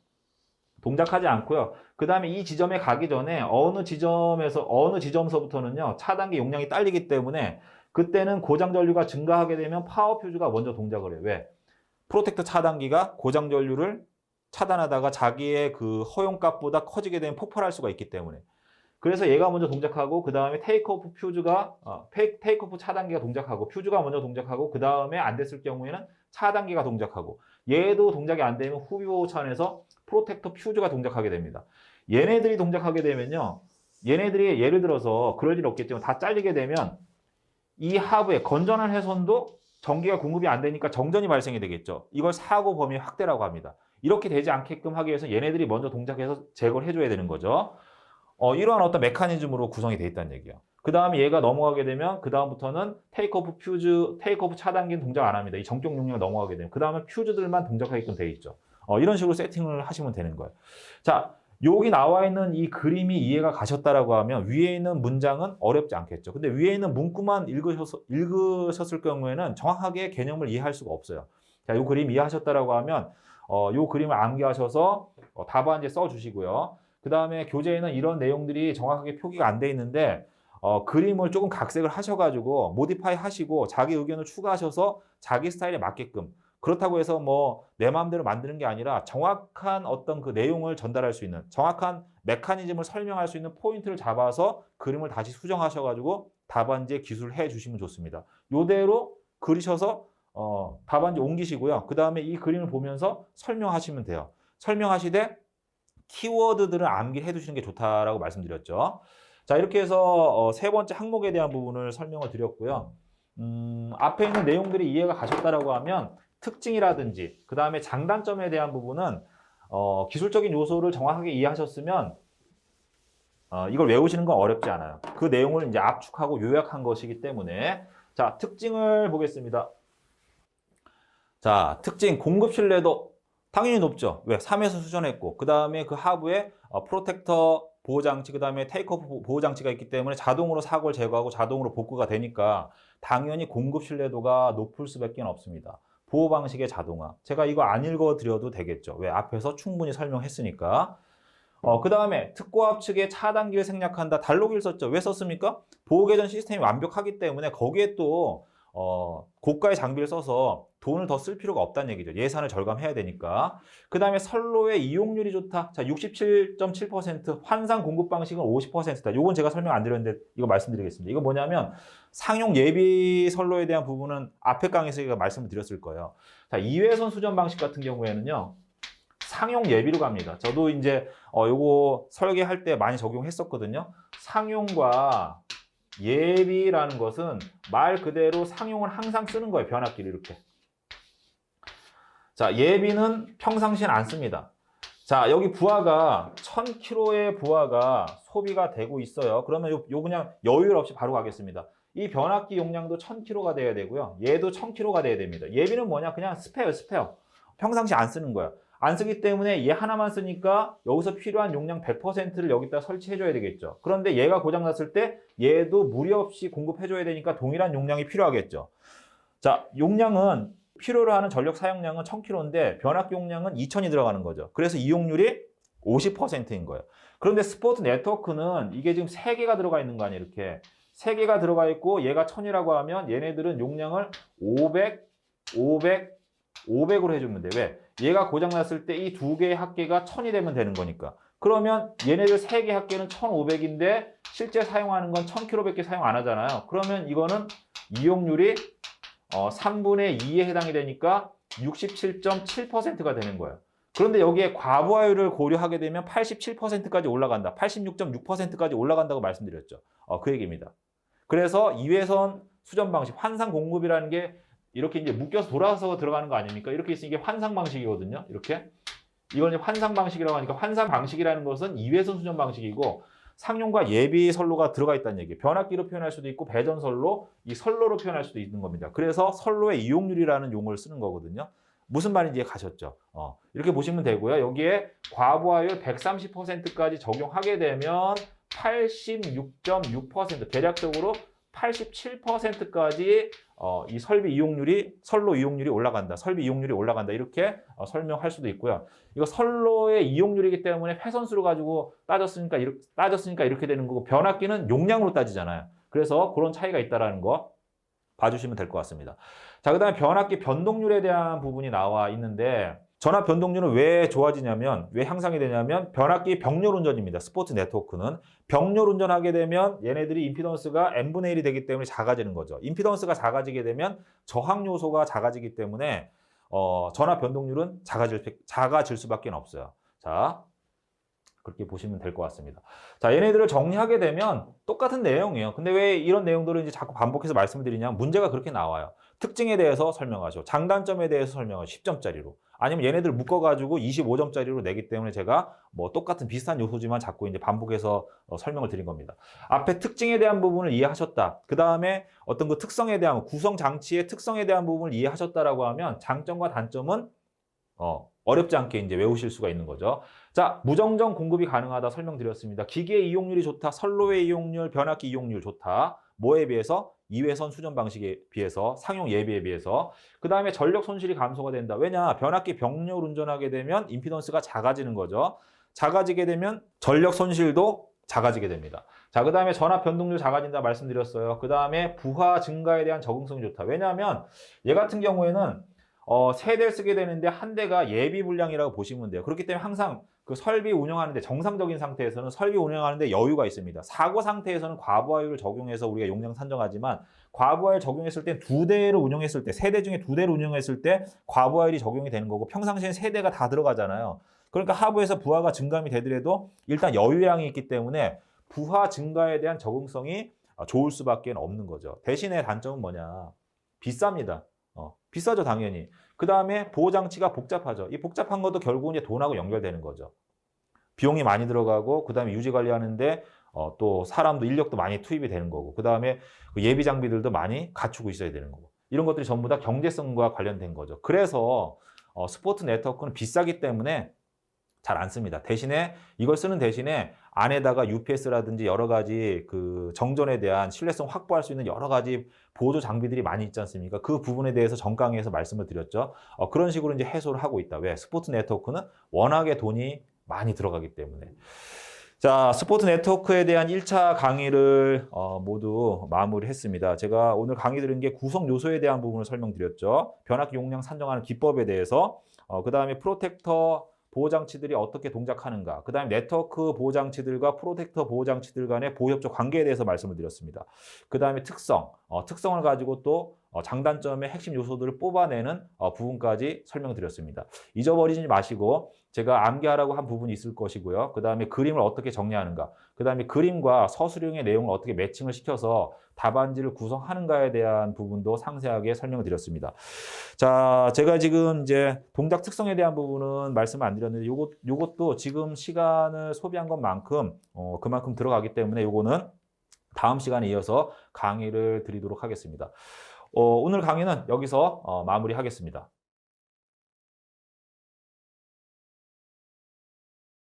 동작하지 않고요. 그 다음에 이 지점에 가기 전에 어느 지점서부터는요. 차단기 용량이 딸리기 때문에 그때는 고장 전류가 증가하게 되면 파워 퓨즈가 먼저 동작을 해요. 왜? 프로텍터 차단기가 고장 전류를 차단하다가 자기의 그 허용값보다 커지게 되면 폭발할 수가 있기 때문에. 그래서 얘가 먼저 동작하고 그 다음에 테이크오프 차단기가 동작하고 퓨즈가 먼저 동작하고 그 다음에 안 됐을 경우에는 차단기가 동작하고 얘도 동작이 안 되면 후비보호 차원에서 프로텍터 퓨즈가 동작하게 됩니다. 얘네들이 동작하게 되면요. 얘네들이 예를 들어서 그럴 일 없겠지만 다 잘리게 되면 이 하부에 건전한 회선도 전기가 공급이 안 되니까 정전이 발생이 되겠죠. 이걸 사고 범위 확대라고 합니다. 이렇게 되지 않게끔 하기 위해서 얘네들이 먼저 동작해서 제거를 해줘야 되는 거죠. 이러한 어떤 메커니즘으로 구성이 되어 있다는 얘기예요. 그 다음에 얘가 넘어가게 되면 그 다음부터는 테이크오프 차단기는 동작 안 합니다. 이 전격 용량을 넘어가게 되면 그 다음에 퓨즈들만 동작하게끔 되어 있죠. 이런 식으로 세팅을 하시면 되는 거예요. 자, 여기 나와 있는 이 그림이 이해가 가셨다라고 하면 위에 있는 문장은 어렵지 않겠죠. 근데 위에 있는 문구만 읽으셨을 경우에는 정확하게 개념을 이해할 수가 없어요. 자, 이 그림 이해하셨다라고 하면 이 그림을 암기하셔서 답안지에 써주시고요. 그 다음에 교재에는 이런 내용들이 정확하게 표기가 안 돼 있는데 그림을 조금 각색을 하셔가지고 모디파이 하시고 자기 의견을 추가하셔서 자기 스타일에 맞게끔 그렇다고 해서 뭐 내 마음대로 만드는 게 아니라 정확한 어떤 그 내용을 전달할 수 있는 정확한 메커니즘을 설명할 수 있는 포인트를 잡아서 그림을 다시 수정하셔가지고 답안지에 기술을 해 주시면 좋습니다. 이대로 그리셔서 답안지 옮기시고요. 그 다음에 이 그림을 보면서 설명하시면 돼요. 설명하시되 키워드들을 암기해 두시는 게 좋다라고 말씀드렸죠. 자, 이렇게 해서 세 번째 항목에 대한 부분을 설명을 드렸고요. 앞에 있는 내용들이 이해가 가셨다라고 하면 특징이라든지 그 다음에 장단점에 대한 부분은 기술적인 요소를 정확하게 이해하셨으면 이걸 외우시는 건 어렵지 않아요. 그 내용을 이제 압축하고 요약한 것이기 때문에 자, 특징을 보겠습니다. 자, 특징 공급 신뢰도 당연히 높죠. 왜? 3에서 수전했고 그 다음에 그 하부에 프로텍터 보호장치 그 다음에 테이크오프 보호장치가 있기 때문에 자동으로 사고를 제거하고 자동으로 복구가 되니까 당연히 공급 신뢰도가 높을 수밖에 없습니다. 보호 방식의 자동화. 제가 이거 안 읽어드려도 되겠죠. 왜? 앞에서 충분히 설명했으니까. 그 다음에 특고압 측의 차단기를 생략한다. 단록일 썼죠. 왜 썼습니까? 보호개전 시스템이 완벽하기 때문에 거기에 또 고가의 장비를 써서 돈을 더 쓸 필요가 없다는 얘기죠. 예산을 절감해야 되니까. 그 다음에 선로의 이용률이 좋다. 자, 67.7%, 환상 공급 방식은 50%다. 요건 제가 설명 안 드렸는데 이거 말씀드리겠습니다. 이거 뭐냐면 상용 예비 선로에 대한 부분은 앞에 강의에서 제가 말씀을 드렸을 거예요. 자, 2회선 수전 방식 같은 경우에는요. 상용 예비로 갑니다. 저도 이제 요거 설계할 때 많이 적용했었거든요. 상용과 예비라는 것은 말 그대로 상용을 항상 쓰는 거예요. 변압기를 이렇게. 자, 예비는 평상시엔 안 씁니다. 자, 여기 부하가 1000kg의 부하가 소비가 되고 있어요. 그러면 요 그냥 여유 없이 바로 가겠습니다. 이 변압기 용량도 1000kg가 돼야 되고요. 얘도 1000kg가 돼야 됩니다. 예비는 뭐냐? 그냥 스페어. 평상시 안 쓰는 거야. 안 쓰기 때문에 얘 하나만 쓰니까 여기서 필요한 용량 100%를 여기다 설치해줘야 되겠죠. 그런데 얘가 고장났을 때 얘도 무리 없이 공급해줘야 되니까 동일한 용량이 필요하겠죠. 자, 용량은 필요로 하는 전력 사용량은 1000kg인데 변압기 용량은 2000이 들어가는 거죠. 그래서 이용률이 50%인 거예요. 그런데 스포트 네트워크는 이게 지금 3개가 들어가 있는 거 아니에요. 이렇게 3개가 들어가 있고 얘가 1000이라고 하면 얘네들은 용량을 500으로 해주면 돼. 왜? 얘가 고장났을 때 이 2개의 합계가 1000이 되면 되는 거니까. 그러면 얘네들 3개 합계는 1500인데 실제 사용하는 건 1000kg밖에 사용 안 하잖아요. 그러면 이거는 이용률이 3분의 2에 해당이 되니까 67.7%가 되는 거예요. 그런데 여기에 과부하율을 고려하게 되면 87%까지 올라간다. 86.6%까지 올라간다고 말씀드렸죠. 그 얘기입니다. 그래서 2회선 수전 방식, 환상 공급이라는 게 이렇게 이제 묶여서 돌아서 들어가는 거 아닙니까? 이렇게 있으니 이게 환상 방식이거든요. 이렇게. 이건 환상 방식이라고 하니까 환상 방식이라는 것은 2회선 수전 방식이고 상용과 예비 선로가 들어가 있다는 얘기예요. 변압기로 표현할 수도 있고 배전 선로, 이 선로로 표현할 수도 있는 겁니다. 그래서 선로의 이용률이라는 용어를 쓰는 거거든요. 무슨 말인지 가셨죠? 이렇게 보시면 되고요. 여기에 과부하율 130%까지 적용하게 되면 86.6% 대략적으로 87%까지 이 설비 이용률이 선로 이용률이 올라간다. 설비 이용률이 올라간다. 이렇게 설명할 수도 있고요. 이거 선로의 이용률이기 때문에 회선수로 가지고 따졌으니까 이렇게 되는 거고 변압기는 용량으로 따지잖아요. 그래서 그런 차이가 있다라는 거 봐주시면 될 것 같습니다. 자, 그다음에 변압기 변동률에 대한 부분이 나와 있는데 전압 변동률은 왜 좋아지냐면 왜 향상이 되냐면 변압기 병렬 운전입니다. 스포트 네트워크는 병렬 운전하게 되면 얘네들이 임피던스가 n분의 1이 되기 때문에 작아지는 거죠. 임피던스가 작아지게 되면 저항 요소가 작아지기 때문에 전압 변동률은 작아질 수밖에 없어요. 자, 그렇게 보시면 될 것 같습니다. 자, 얘네들을 정리하게 되면 똑같은 내용이에요. 근데 왜 이런 내용들을 이제 자꾸 반복해서 말씀을 드리냐면 문제가 그렇게 나와요. 특징에 대해서 설명하죠. 장단점에 대해서 설명하죠. 10점짜리로. 아니면 얘네들 묶어가지고 25점짜리로 내기 때문에 제가 뭐 똑같은 비슷한 요소지만 자꾸 이제 반복해서 설명을 드린 겁니다. 앞에 특징에 대한 부분을 이해하셨다. 그 다음에 어떤 그 특성에 대한 구성 장치의 특성에 대한 부분을 이해하셨다라고 하면 장점과 단점은 어렵지 않게 이제 외우실 수가 있는 거죠. 자, 무정정 공급이 가능하다 설명드렸습니다. 기계의 이용률이 좋다. 선로의 이용률, 변압기 이용률 좋다. 뭐에 비해서? 2회선 수전 방식에 비해서, 상용 예비에 비해서. 그 다음에 전력 손실이 감소가 된다. 왜냐? 변압기 병렬 운전하게 되면 임피던스가 작아지는 거죠. 작아지게 되면 전력 손실도 작아지게 됩니다. 자, 그 다음에 전압 변동률 작아진다 말씀드렸어요. 그 다음에 부하 증가에 대한 적응성이 좋다. 왜냐하면 얘 같은 경우에는 세 대를 쓰게 되는데 한 대가 예비 분량이라고 보시면 돼요. 그렇기 때문에 항상 그 설비 운영하는데 정상적인 상태에서는 설비 운영하는데 여유가 있습니다. 사고 상태에서는 과부하율을 적용해서 우리가 용량 산정하지만 과부하율 적용했을 때 2대를 운영했을 때 3대 중에 2대를 운영했을 때 과부하율이 적용이 되는 거고 평상시엔 3대가 다 들어가잖아요. 그러니까 하부에서 부하가 증감이 되더라도 일단 여유량이 있기 때문에 부하 증가에 대한 적응성이 좋을 수밖에 없는 거죠. 대신에 단점은 뭐냐? 비쌉니다. 비싸죠, 당연히. 그 다음에 보호장치가 복잡하죠. 이 복잡한 것도 결국은 이제 돈하고 연결되는 거죠. 비용이 많이 들어가고 그 다음에 유지 관리하는데 또 사람도 인력도 많이 투입이 되는 거고 그 다음에 예비 장비들도 많이 갖추고 있어야 되는 거고 이런 것들이 전부 다 경제성과 관련된 거죠. 그래서 스포츠 네트워크는 비싸기 때문에 잘 안 씁니다. 대신에 이걸 쓰는 대신에 안에다가 UPS라든지 여러 가지 그 정전에 대한 신뢰성 확보할 수 있는 여러 가지 보조 장비들이 많이 있지 않습니까? 그 부분에 대해서 전 강의에서 말씀을 드렸죠. 그런 식으로 이제 해소를 하고 있다. 왜? 스포츠 네트워크는 워낙에 돈이 많이 들어가기 때문에. 자, 스포츠 네트워크에 대한 1차 강의를 모두 마무리했습니다. 제가 오늘 강의 드린 게 구성 요소에 대한 부분을 설명드렸죠. 변압기 용량 산정하는 기법에 대해서, 그 다음에 프로텍터 보호장치들이 어떻게 동작하는가, 그 다음에 네트워크 보호장치들과 프로텍터 보호장치들 간의 보호협조 관계에 대해서 말씀을 드렸습니다. 그 다음에 특성을 가지고 또 장단점의 핵심 요소들을 뽑아내는 부분까지 설명드렸습니다. 잊어버리지 마시고 제가 암기하라고 한 부분이 있을 것이고요. 그 다음에 그림을 어떻게 정리하는가, 그 다음에 그림과 서술형의 내용을 어떻게 매칭을 시켜서 답안지를 구성하는가에 대한 부분도 상세하게 설명을 드렸습니다. 자, 제가 지금 이제 동작 특성에 대한 부분은 말씀 안 드렸는데 요것도 지금 시간을 소비한 것만큼 그만큼 들어가기 때문에 요거는 다음 시간에 이어서 강의를 드리도록 하겠습니다. 오늘 강의는 여기서 마무리하겠습니다.